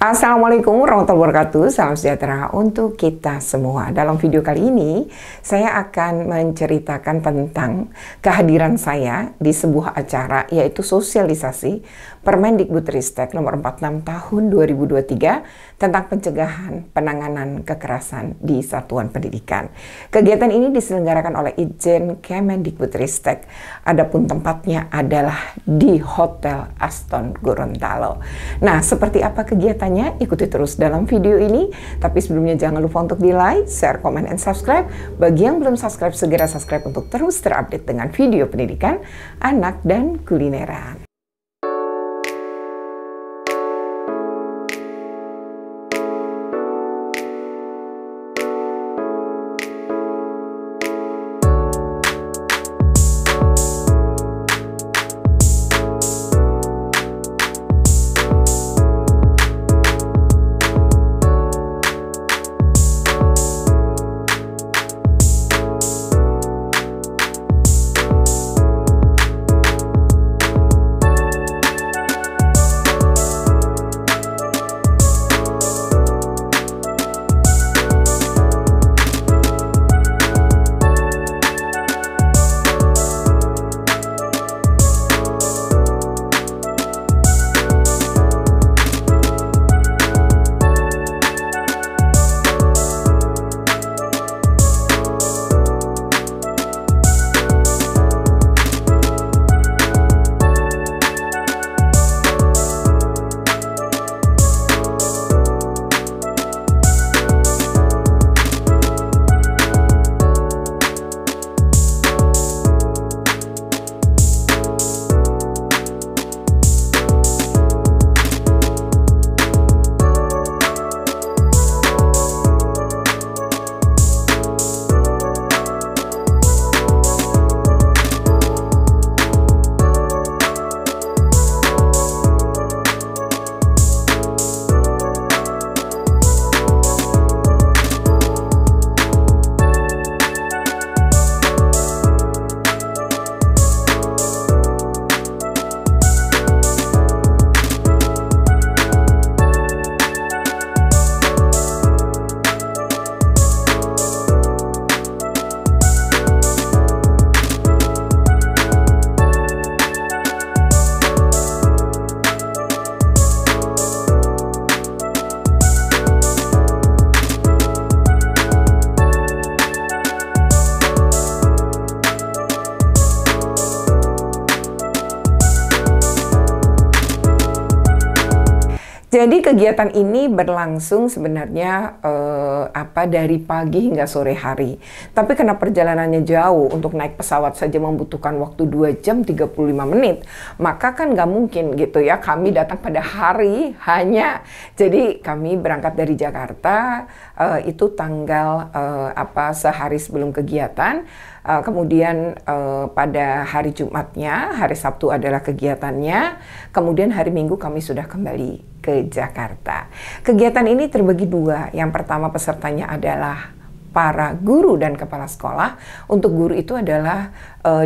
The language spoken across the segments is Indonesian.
Assalamualaikum warahmatullahi wabarakatuh. Salam sejahtera untuk kita semua. Dalam video kali ini, saya akan menceritakan tentang kehadiran saya di sebuah acara, yaitu sosialisasi Permendikbudristek nomor 46 tahun 2023 tentang pencegahan penanganan kekerasan di satuan pendidikan. Kegiatan ini diselenggarakan oleh Itjen Kemendikbudristek. Adapun tempatnya adalah di Hotel Aston Gorontalo. Nah, seperti apa kegiatannya? Ikuti terus dalam video ini. Tapi sebelumnya jangan lupa untuk di like, share, komen, dan subscribe. Bagi yang belum subscribe, segera subscribe untuk terus terupdate dengan video pendidikan, anak, dan kulineran. Jadi kegiatan ini berlangsung sebenarnya dari pagi hingga sore hari. Tapi karena perjalanannya jauh, untuk naik pesawat saja membutuhkan waktu 2 jam 35 menit. Maka kan nggak mungkin gitu ya kami datang pada hari hanya. Jadi kami berangkat dari Jakarta itu tanggal sehari sebelum kegiatan. Kemudian pada hari Jumatnya, hari Sabtu adalah kegiatannya. Kemudian hari Minggu kami sudah kembali ke Jakarta. Kegiatan ini terbagi dua. Yang pertama pesertanya adalah para guru dan kepala sekolah. Untuk guru itu adalah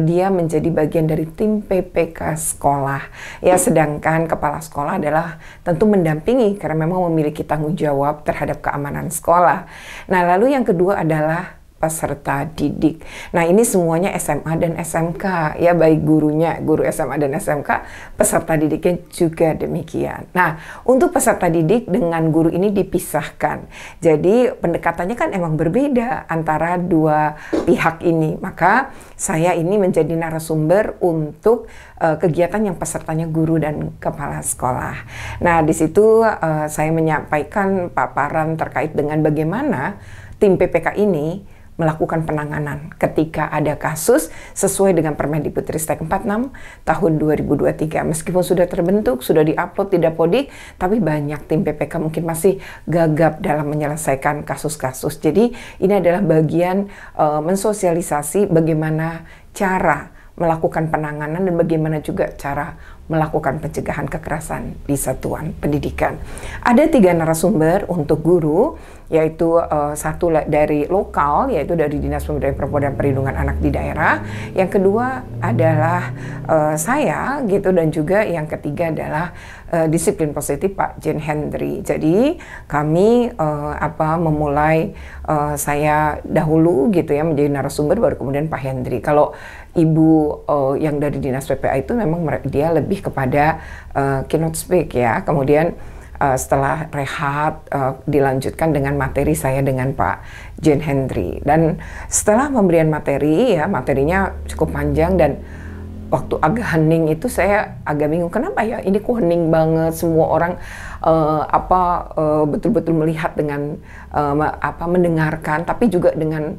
dia menjadi bagian dari tim PPK sekolah. Ya, sedangkan kepala sekolah adalah tentu mendampingi karena memang memiliki tanggung jawab terhadap keamanan sekolah. Nah, lalu yang kedua adalah peserta didik. Nah, ini semuanya SMA dan SMK, ya, baik gurunya, guru SMA dan SMK, peserta didiknya juga demikian. Nah, untuk peserta didik dengan guru ini dipisahkan. Jadi, pendekatannya kan emang berbeda antara dua pihak ini. Maka, saya ini menjadi narasumber untuk kegiatan yang pesertanya guru dan kepala sekolah. Nah, di situ saya menyampaikan paparan terkait dengan bagaimana tim PPK ini melakukan penanganan ketika ada kasus sesuai dengan Permendikbudristek 46 tahun 2023. Meskipun sudah terbentuk, sudah diupload di Dapodik, tapi banyak tim PPK mungkin masih gagap dalam menyelesaikan kasus-kasus. Jadi ini adalah bagian mensosialisasi bagaimana cara melakukan penanganan dan bagaimana juga cara melakukan pencegahan kekerasan di satuan pendidikan. Ada 3 narasumber untuk guru, yaitu satu dari lokal, yaitu dari Dinas Pemberdayaan Perempuan dan Perlindungan Anak di daerah. Yang kedua adalah saya gitu, dan juga yang ketiga adalah disiplin positif Pak Jen Hendry. Jadi kami memulai saya dahulu gitu ya menjadi narasumber, baru kemudian Pak Hendry. Kalau Ibu yang dari Dinas PPA itu memang dia lebih kepada keynote speak ya. Kemudian setelah rehat dilanjutkan dengan materi saya dengan Pak Jen Hendry. Dan setelah pemberian materi ya, materinya cukup panjang dan waktu agak hening itu saya agak bingung, kenapa ya ini kok hening banget, semua orang betul-betul melihat dengan mendengarkan, tapi juga dengan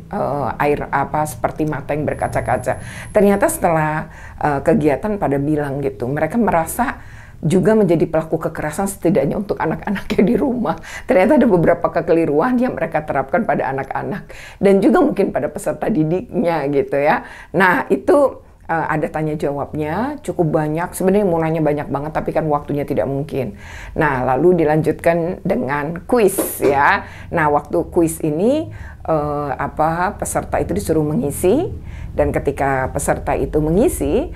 air seperti mata yang berkaca-kaca. Ternyata setelah kegiatan pada bilang gitu, mereka merasa juga menjadi pelaku kekerasan setidaknya untuk anak-anaknya di rumah. Ternyata ada beberapa kekeliruan yang mereka terapkan pada anak-anak dan juga mungkin pada peserta didiknya gitu ya. Nah itu ada tanya jawabnya cukup banyak, sebenarnya mau nanya banyak banget tapi kan waktunya tidak mungkin. Nah lalu dilanjutkan dengan kuis ya. Nah waktu kuis ini peserta itu disuruh mengisi, dan ketika peserta itu mengisi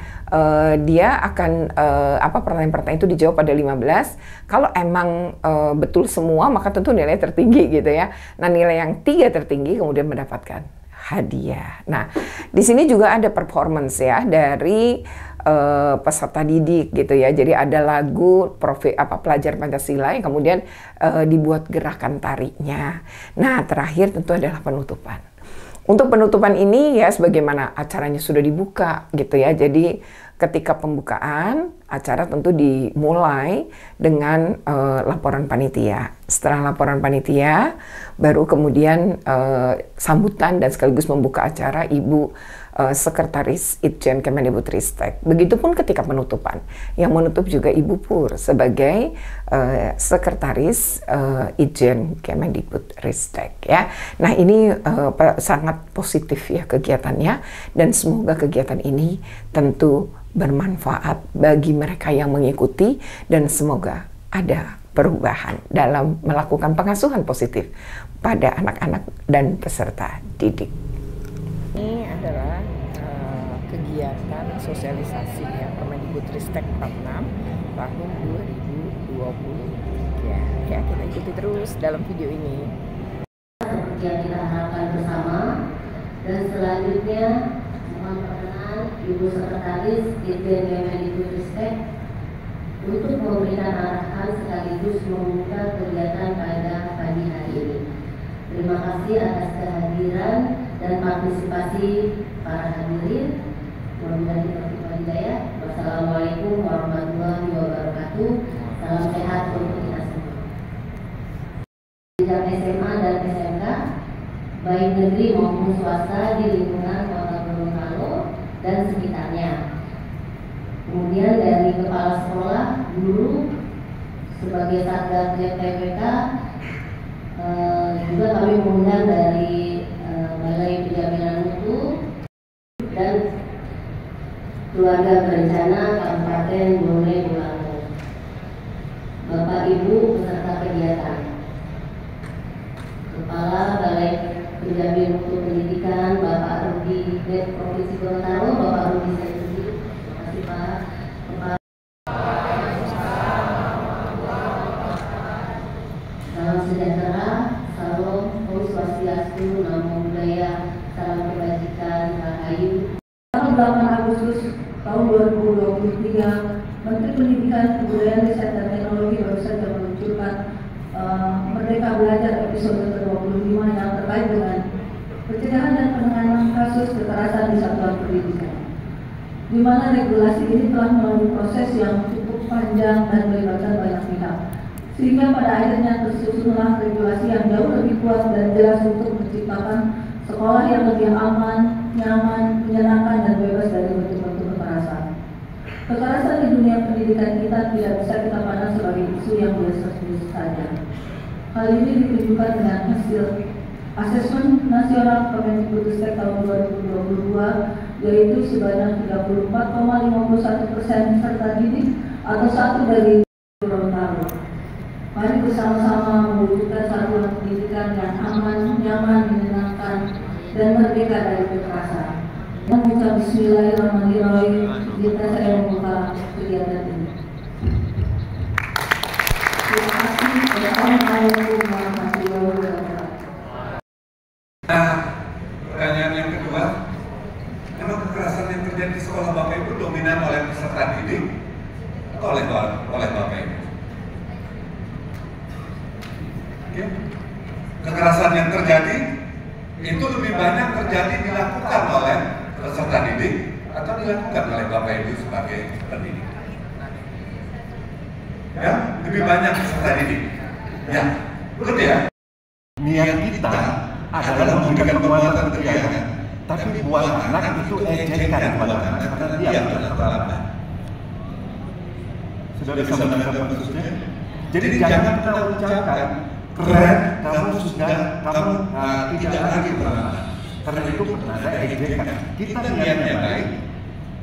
dia akan pertanyaan-pertanyaan itu dijawab pada 15. Kalau emang betul semua maka tentu nilai tertinggi gitu ya. Nah nilai yang 3 tertinggi kemudian mendapatkan hadiah. Nah, di sini juga ada performance ya dari peserta didik gitu ya. Jadi ada lagu pelajar Pancasila yang kemudian dibuat gerakan tarinya. Nah, terakhir tentu adalah penutupan. Untuk penutupan ini ya sebagaimana acaranya sudah dibuka gitu ya. Jadi ketika pembukaan acara tentu dimulai dengan laporan panitia. Setelah laporan panitia, baru kemudian sambutan dan sekaligus membuka acara Ibu Sekretaris Itjen Kemendikbudristek. Begitupun ketika penutupan, yang menutup juga Ibu Pur sebagai Sekretaris Itjen Kemendikbudristek ya. Nah ini sangat positif ya kegiatannya, dan semoga kegiatan ini tentu bermanfaat bagi mereka yang mengikuti, dan semoga ada perubahan dalam melakukan pengasuhan positif pada anak-anak dan peserta didik. Ini adalah kegiatan sosialisasi ya Permendikbudristek 46 tahun 2023 ya, kita ikuti terus dalam video ini. Seperti yang kita harapkan bersama, dan selanjutnya mohon perkenan Ibu Sekretaris Itjen Kemendikbudristek untuk memberikan arahan sekaligus membuka kegiatan pada pagi hari ini. Terima kasih atas kehadiran dan partisipasi para hadirin. Mudah-mudahan kita hidayah. Wassalamualaikum warahmatullahi wabarakatuh. Salam sehat untuk kita semua. Jenjang SMA dan SMK, baik negeri maupun swasta di lingkungan Kota Gorontalo dan sekitarnya. Kemudian dari kepala sekolah, guru, sebagai satgas TPK, juga kami mengundang dari Balai Penjaminan Mutu dan keluarga berencana Kabupaten Bone Bolango. Bapak Ibu peserta kegiatan, Kepala Balai Penjamin Mutu Pendidikan Bapak Rudi Provinsi Gorontalo, Bapak Rudi Saidi. Terima kasih Pak. Salam sejahtera, salam Om Swastiastu, Namo Buddhaya, salam kebajikan, rahayu. 8 Agustus tahun 2023, Menteri Pendidikan, Kebudayaan, Riset dan Teknologi baru saja meluncurkan Merdeka Belajar episode ke-25 yang terkait dengan pencegahan dan penanganan kasus kekerasan di satuan pendidikan, di mana regulasi ini telah melalui proses yang cukup panjang dan melibatkan banyak pihak, sehingga pada akhirnya tersusunlah regulasi yang jauh lebih kuat dan jelas untuk menciptakan sekolah yang lebih aman, nyaman, menyenangkan, dan bebas dari bentuk-bentuk kekerasan. Kekerasan di dunia pendidikan kita tidak bisa kita pandang sebagai isu yang biasa-biasa saja. Hal ini ditunjukkan dengan hasil Asesmen Nasional Kemendikbudristek tahun 2022, yaitu sebanyak 34,51% peserta didik atau satu dari Gorontalo. Mari bersama-sama mewujudkan satuan pendidikan yang aman, nyaman, menyenangkan, dan merdeka dari kekerasan. Mengucap Bismillahirrahmanirrahim, kita saya membuka kegiatan ini. Terima kasih. Assalamualaikum warahmatullahi wabarakatuh. Pertanyaan yang kedua, memang kekerasan yang terjadi di sekolah Bapak Ibu dominan oleh peserta didik atau oleh Bapak Ibu? Oke. Kekerasan yang terjadi itu lebih banyak terjadi dilakukan oleh peserta didik atau dilakukan oleh Bapak Ibu sebagai pendidik? Ya, lebih banyak peserta didik. Ya, betul ya. Niat kita adalah memberikan penguatan kegiatan, tapi buat anak itu ejekan buat anak karena dia adalah terlambat. Sudah bisa menangkap maksudnya? Jadi jangan kita ucapkan keren, kamu tidak lagi terlambat. Karena itu ada ejekan. Kita niatnya baik,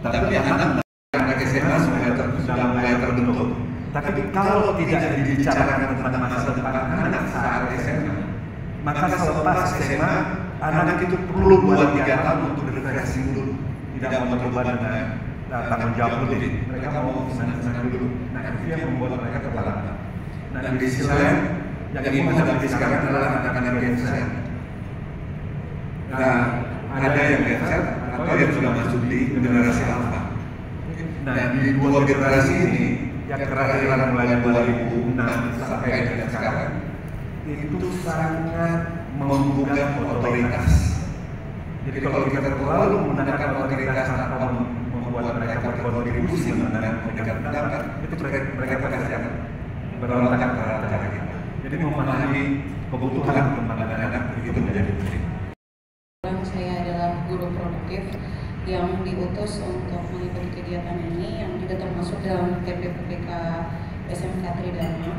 tapi anak SMA sudah mulai terbentuk. Tapi kalau tidak dibicarakan tentang masa depan anak saat SMA, maka selepas SMA, anak itu perlu 2-3 tahun untuk berefleksi dulu. Tidak mau coba dengan tanggung jawab dulu. Mereka mau senang-senang dulu. Nah, itu yang membuat mereka terlambat. Nah, di sisi lain, yang ingin menghadapi sekarang adalah anak-anak Gen Z. Nah, ada yang Gen Z atau yang sudah masuk di generasi Alpha. Nah, di dua generasi ini, yang kelahiran mulai 2006 sampai dengan sekarang, itu sangat menggugah otoritas. Jadi kalau kita terlalu menggunakan otoritas tanpa membuat mereka berkontribusi mengenai pendidikan pendapat, itu mereka pasti akan berontak terhadap cara kita. Jadi memahami kebutuhan perkembangan anak itu menjadi penting. Saya adalah guru produktif yang diutus untuk mengikuti kegiatan ini, yang juga termasuk dalam TPPK SMK Tridharma.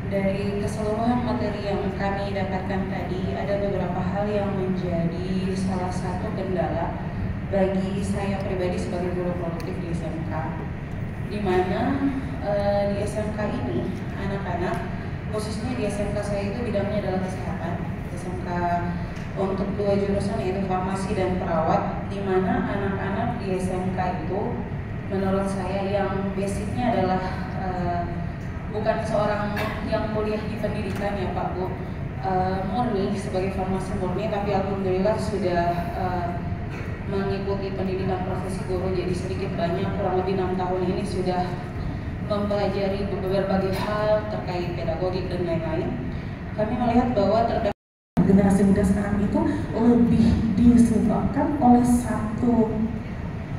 Dari keseluruhan materi yang kami dapatkan tadi, ada beberapa hal yang menjadi salah satu kendala bagi saya pribadi sebagai guru produktif di SMK, di mana di SMK ini anak-anak, khususnya di SMK saya itu bidangnya adalah kesehatan, SMK untuk 2 jurusan yaitu farmasi dan perawat, di mana anak-anak di SMK itu menurut saya yang basicnya adalah bukan seorang yang kuliah di pendidikan ya Pak Bu, murni sebagai farmasi murni, tapi alhamdulillah sudah mengikuti pendidikan profesi guru, jadi sedikit banyak kurang lebih 6 tahun ini sudah mempelajari berbagai hal terkait pedagogik dan lain-lain. Kami melihat bahwa generasi muda sekarang itu lebih disebabkan oleh satu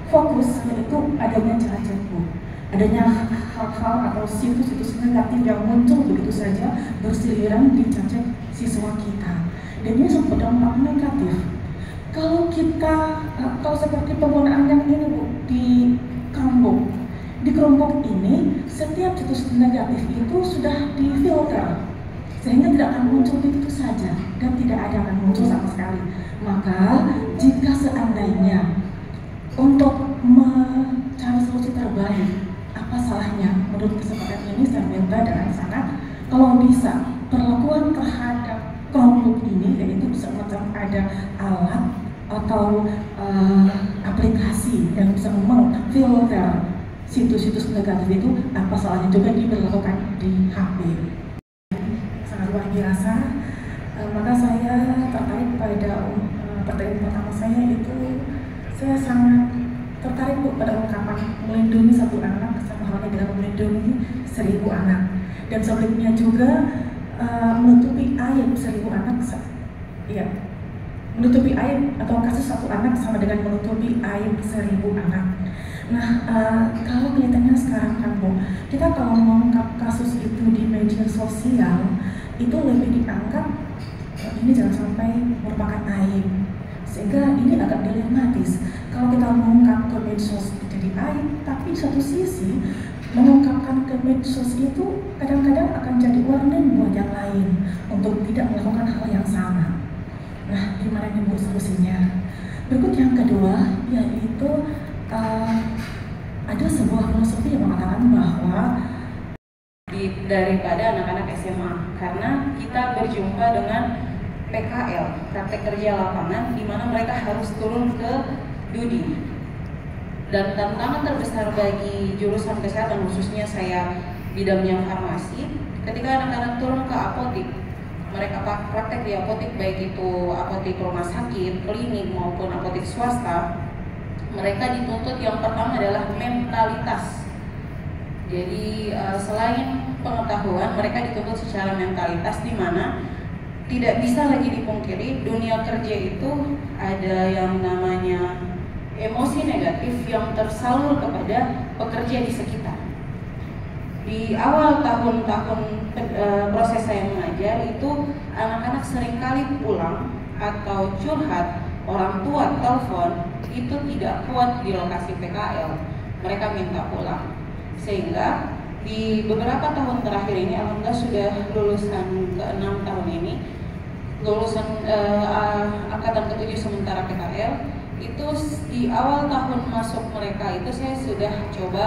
fokus, yaitu adanya jarak jauh, adanya hal-hal atau situs-situs negatif yang muncul begitu saja berseliweran di chat siswa kita, dan ini berdampak negatif. Kalau kita atau seperti penggunaan yang ini Bu, di kelompok ini setiap situs negatif itu sudah difilter sehingga tidak akan muncul begitu saja dan tidak ada akan muncul sama sekali. Maka jika seandainya untuk mencari solusi terbaik, apa salahnya menurut kesempatan ini saya minta dengan sangat kalau bisa perlakuan terhadap kelompok ini, yaitu bisa macam ada alat atau aplikasi yang bisa memfilter situs-situs negatif itu, apa salahnya juga diberlakukan di HP. Sangat luar biasa. Maka saya tertarik pada pertanyaan pertama saya itu, saya sangat tertarik Bu pada ungkapan melindungi satu anak sama halnya dengan melindungi 1000 anak, dan sebaliknya juga menutupi aib 1000 anak, ya, menutupi aib atau kasus satu anak sama dengan menutupi aib 1000 anak. Nah, kalau kelihatannya sekarang kan Bu, kita kalau mengungkap kasus itu di media sosial itu lebih dianggap ini jangan sampai merupakan aib, sehingga ini agak dilematis. Kalau kita mengungkap ke medsos jadi aib, tapi di satu sisi mengungkapkan ke medsos itu kadang-kadang akan jadi warning buat yang lain untuk tidak melakukan hal yang sama. Nah, gimana nih Bu solusinya? Berikut yang kedua, yaitu ada sebuah filosofi yang mengatakan bahwa daripada anak-anak SMA, karena kita berjumpa dengan PKL, praktek kerja lapangan, di mana mereka harus turun ke DUDI. Dan tantangan terbesar bagi jurusan kesehatan, khususnya saya bidangnya farmasi, ketika anak-anak turun ke apotik, mereka praktek di apotik, baik itu apotik rumah sakit, klinik maupun apotik swasta, mereka dituntut yang pertama adalah mentalitas. Jadi selain pengetahuan, mereka dituntut secara mentalitas, di mana tidak bisa lagi dipungkiri dunia kerja itu ada yang namanya emosi negatif yang tersalur kepada pekerja di sekitar. Di awal tahun-tahun proses saya mengajar itu, anak-anak seringkali pulang atau curhat, orang tua telepon itu tidak kuat di lokasi PKL, mereka minta pulang. Sehingga di beberapa tahun terakhir ini, alhamdulillah sudah lulusan ke-6 tahun ini, lulusan angkatan ke-7 sementara PKL, itu di awal tahun masuk mereka itu saya sudah coba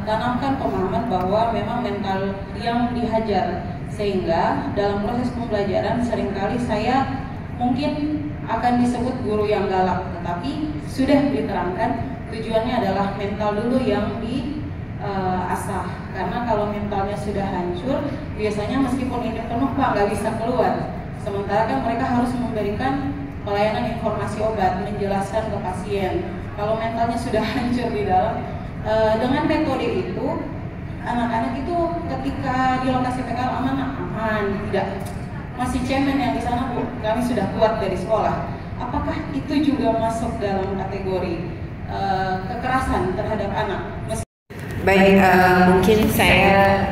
tanamkan pemahaman bahwa memang mental yang dihajar, sehingga dalam proses pembelajaran seringkali saya mungkin akan disebut guru yang galak, tetapi sudah diterangkan tujuannya adalah mental dulu yang diasah, karena kalau mentalnya sudah hancur, biasanya meskipun ini penuh Pak nggak bisa keluar, sementara kan mereka harus memberikan pelayanan informasi obat, menjelaskan ke pasien. Kalau mentalnya sudah hancur di dalam, dengan metode itu, anak-anak itu ketika di lokasi PKL aman, tidak masih cemen yang di sana Bu, kami sudah kuat dari sekolah. Apakah itu juga masuk dalam kategori kekerasan terhadap anak? Baik, mungkin saya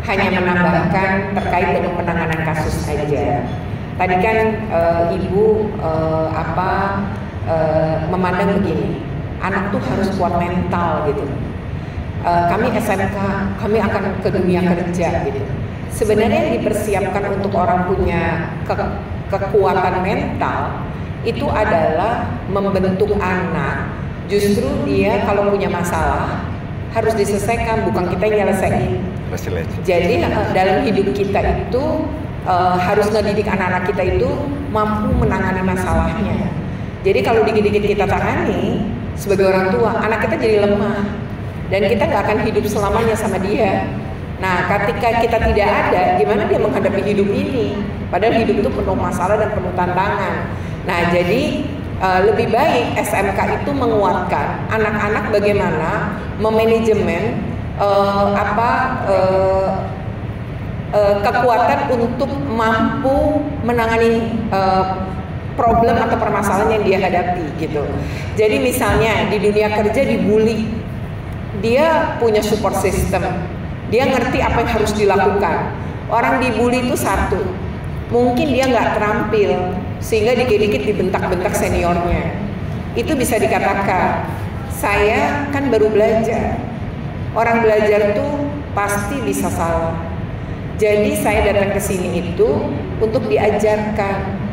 hanya menambahkan terkait dengan penanganan kasus aja. Tadi kan Ibu memandang begini, anak tuh harus kuat mental gitu. Kami SMK, kami akan ke dunia kerja gitu. Sebenarnya yang dipersiapkan untuk orang punya kekuatan mental itu adalah membentuk anak. Justru dia kalau punya masalah harus diselesaikan, bukan kita yang nyelesain. Jadi dalam hidup kita itu harus ngedidik anak-anak kita itu mampu menangani masalahnya. Jadi kalau dikit-dikit kita tangani sebagai orang tua, anak kita jadi lemah dan kita nggak akan hidup selamanya sama dia. Nah, ketika kita tidak ada, gimana dia menghadapi hidup ini? Padahal hidup itu penuh masalah dan penuh tantangan. Nah, jadi lebih baik SMK itu menguatkan anak-anak bagaimana memanajemen kekuatan untuk mampu menangani problem atau permasalahan yang dia hadapi gitu. Jadi misalnya di dunia kerja dibully, dia punya support system, dia ngerti apa yang harus dilakukan. Orang dibully itu satu, mungkin dia nggak terampil sehingga dikit-dikit dibentak-bentak seniornya. Itu bisa dikatakan, saya kan baru belajar. Orang belajar tuh pasti bisa salah. Jadi saya datang ke sini itu untuk diajarkan.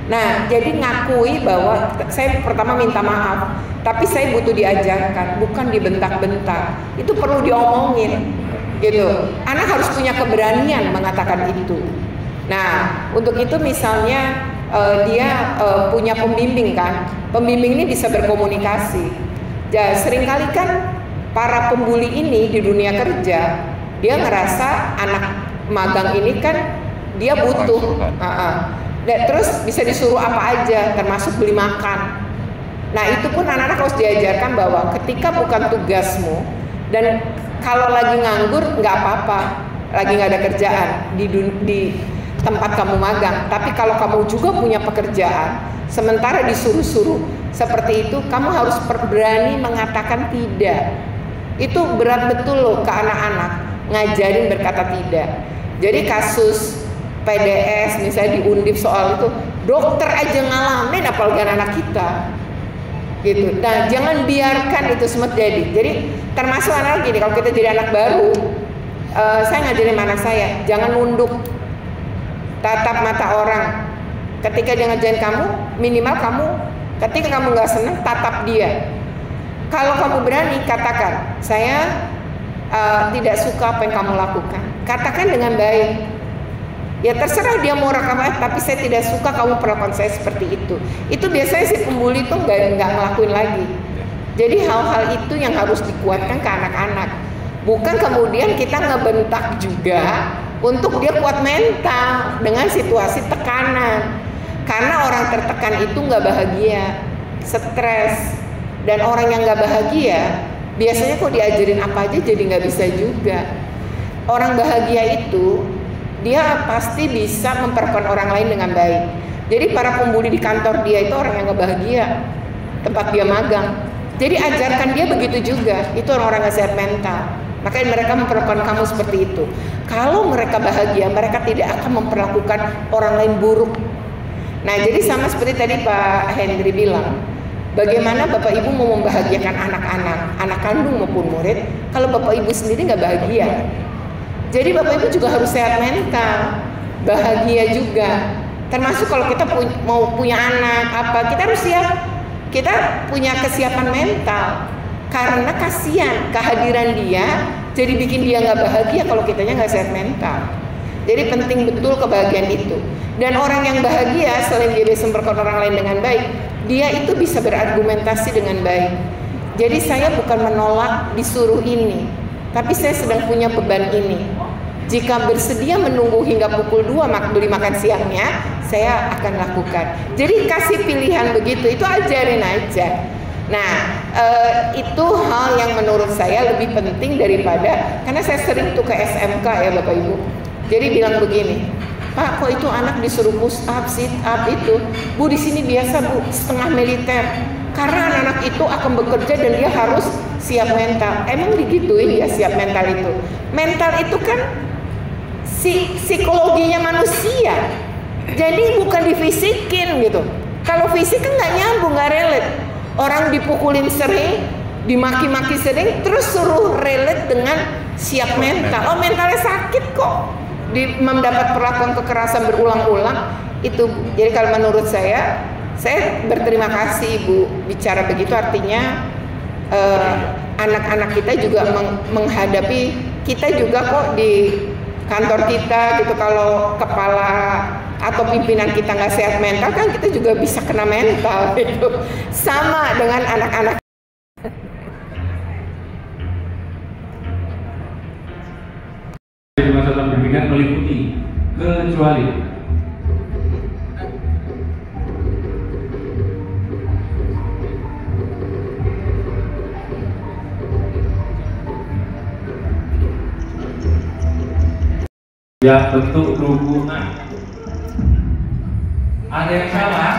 Nah, jadi ngakui bahwa saya pertama minta maaf, tapi saya butuh diajarkan, bukan dibentak-bentak. Itu perlu diomongin, gitu. Anak harus punya keberanian mengatakan itu. Nah, untuk itu misalnya dia punya pembimbing kan, pembimbing ini bisa berkomunikasi. Ya, seringkali kan para pembuli ini di dunia kerja, dia ngerasa anak magang ini kan dia butuh. Terus bisa disuruh apa aja, termasuk beli makan. Nah, itu pun anak-anak harus diajarkan bahwa ketika bukan tugasmu dan kalau lagi nganggur nggak apa-apa, lagi nggak ada kerjaan di tempat kamu magang. Tapi kalau kamu juga punya pekerjaan, sementara disuruh-suruh seperti itu, kamu harus berani mengatakan tidak. Itu berat betul loh ke anak-anak, ngajarin berkata tidak. Jadi kasus PDS misalnya di Undip soal itu, dokter aja ngalamin apalagi anak kita gitu. Nah, jangan biarkan itu semua jadi. Jadi termasuk anak gini, kalau kita jadi anak baru, saya ngajarin anak saya, jangan nunduk, tatap mata orang. Ketika dia ngajarin kamu, minimal kamu ketika kamu nggak senang, tatap dia. Kalau kamu berani, katakan, saya tidak suka apa yang kamu lakukan. Katakan dengan baik. Ya terserah dia mau rekam, tapi saya tidak suka kamu perlakuan saya seperti itu. Itu biasanya si pembuli tuh nggak ngelakuin lagi. Jadi hal-hal itu yang harus dikuatkan ke anak-anak. Bukan kemudian kita ngebentak juga untuk dia kuat mental dengan situasi tekanan. Karena orang tertekan itu nggak bahagia, stres. Dan orang yang nggak bahagia biasanya kok diajarin apa aja jadi nggak bisa juga. Orang bahagia itu dia pasti bisa memperlakukan orang lain dengan baik. Jadi para pembuli di kantor dia itu orang yang gak bahagia, tempat dia magang. Jadi ajarkan dia begitu juga. Itu orang-orang gak sehat mental. Makanya mereka memperlakukan kamu seperti itu. Kalau mereka bahagia, mereka tidak akan memperlakukan orang lain buruk. Nah, jadi sama seperti tadi Pak Hendri bilang, bagaimana Bapak Ibu mau membahagiakan anak-anak, anak kandung maupun murid, kalau Bapak Ibu sendiri gak bahagia. Jadi Bapak Ibu juga harus sehat mental, bahagia juga. Termasuk kalau kita mau punya anak apa, kita harus siap. Kita punya kesiapan mental. Karena kasihan kehadiran dia, jadi bikin dia nggak bahagia kalau kitanya nggak sehat mental. Jadi penting betul kebahagiaan itu. Dan orang yang bahagia selain dia bisa memperlakukan orang lain dengan baik, dia itu bisa berargumentasi dengan baik. Jadi saya bukan menolak disuruh ini, tapi saya sedang punya beban ini. Jika bersedia menunggu hingga pukul 2 beli makan siangnya, saya akan lakukan. Jadi kasih pilihan begitu, itu ajarin aja. Nah, itu hal yang menurut saya lebih penting daripada, karena saya sering tuh ke SMK ya Bapak Ibu. Jadi bilang begini, Pak, kok itu anak disuruh push up, sit up itu? Bu, di sini biasa Bu, setengah militer. Karena anak-anak itu akan bekerja dan dia harus siap mental. Emang digituin ya siap mental itu? Mental itu kan psikologinya manusia. Jadi bukan difisikin gitu. Kalau fisik kan nggak nyambung, nggak relate. Orang dipukulin sering, dimaki-maki sering, terus suruh relate dengan siap mental. Oh, mentalnya sakit kok. Mendapat perlakuan kekerasan berulang-ulang itu. Jadi kalau menurut saya berterima kasih Ibu bicara begitu, artinya anak-anak kita juga menghadapi kita juga kok di kantor kita gitu. Kalau kepala atau pimpinan kita nggak sehat mental kan kita juga bisa kena mental gitu. Sama dengan anak-anak. Di masa pendidikan meliputi kecuali ya bentuk dukungan. Ada yang salah?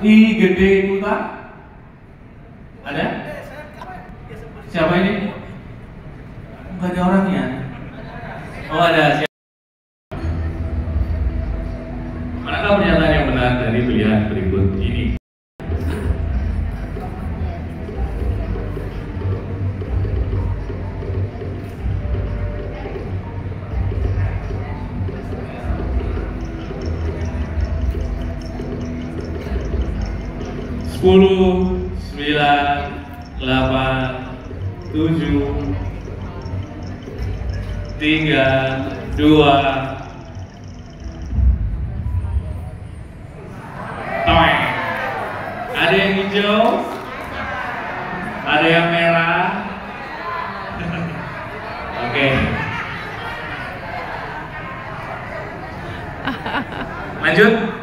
I gede Kuta? Ada? Siapa ini? Enggak ada orangnya. Oh ada. Manakah pernyataan yang benar dari pilihan berikut ini? Sepuluh, 9, 8, 7, 3, 2, toeng. Ada yang hijau, ada yang merah. Oke. Lanjut.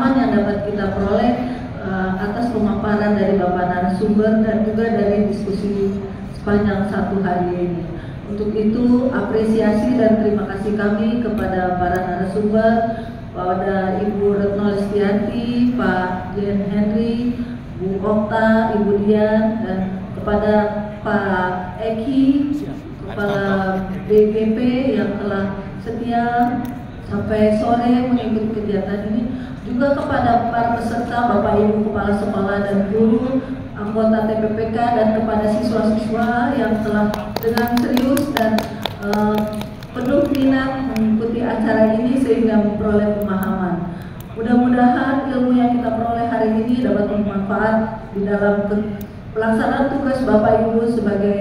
yang dapat kita peroleh atas pemaparan dari Bapak narasumber dan juga dari diskusi sepanjang 1 hari ini. Untuk itu, apresiasi dan terima kasih kami kepada para narasumber, pada Ibu Retno Listianti, Pak Jen Henry, Bu Okta, Ibu Dian, dan kepada Pak Eki, Kepala BGP yang telah setia sampai sore mengikuti kegiatan ini, juga kepada para peserta, Bapak Ibu Kepala Sekolah dan guru, anggota TPPK, dan kepada siswa-siswa yang telah dengan serius dan penuh minat mengikuti acara ini sehingga memperoleh pemahaman. Mudah-mudahan ilmu yang kita peroleh hari ini dapat bermanfaat di dalam pelaksanaan tugas Bapak Ibu sebagai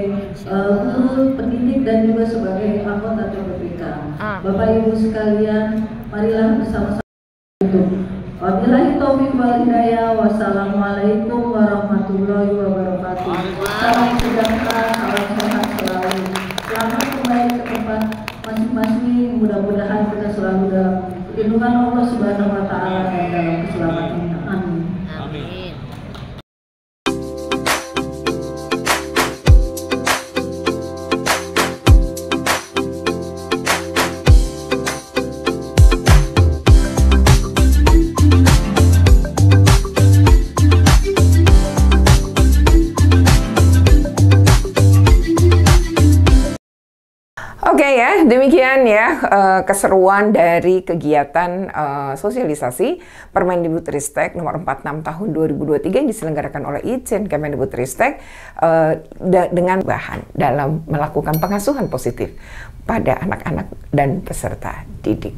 guru, pendidik, dan juga sebagai anggota TPPK. Bapak Ibu sekalian, marilah bersama-sama untuk wabillahi taufiq wal hidayah. Wassalamualaikum warahmatullahi wabarakatuh. Salam sejahtera, salam sehat selalu. Selamat kembali ke tempat masing-masing. Mudah-mudahan kita selalu dalam lindungan Allah Subhanahu wa Ta'ala dan dalam keselamatan. Amin. Oke ya, demikian ya keseruan dari kegiatan sosialisasi Permendikbudristek nomor 46 tahun 2023 yang diselenggarakan oleh Itjen Kemendikbudristek dengan bahan dalam melakukan pengasuhan positif pada anak-anak dan peserta didik.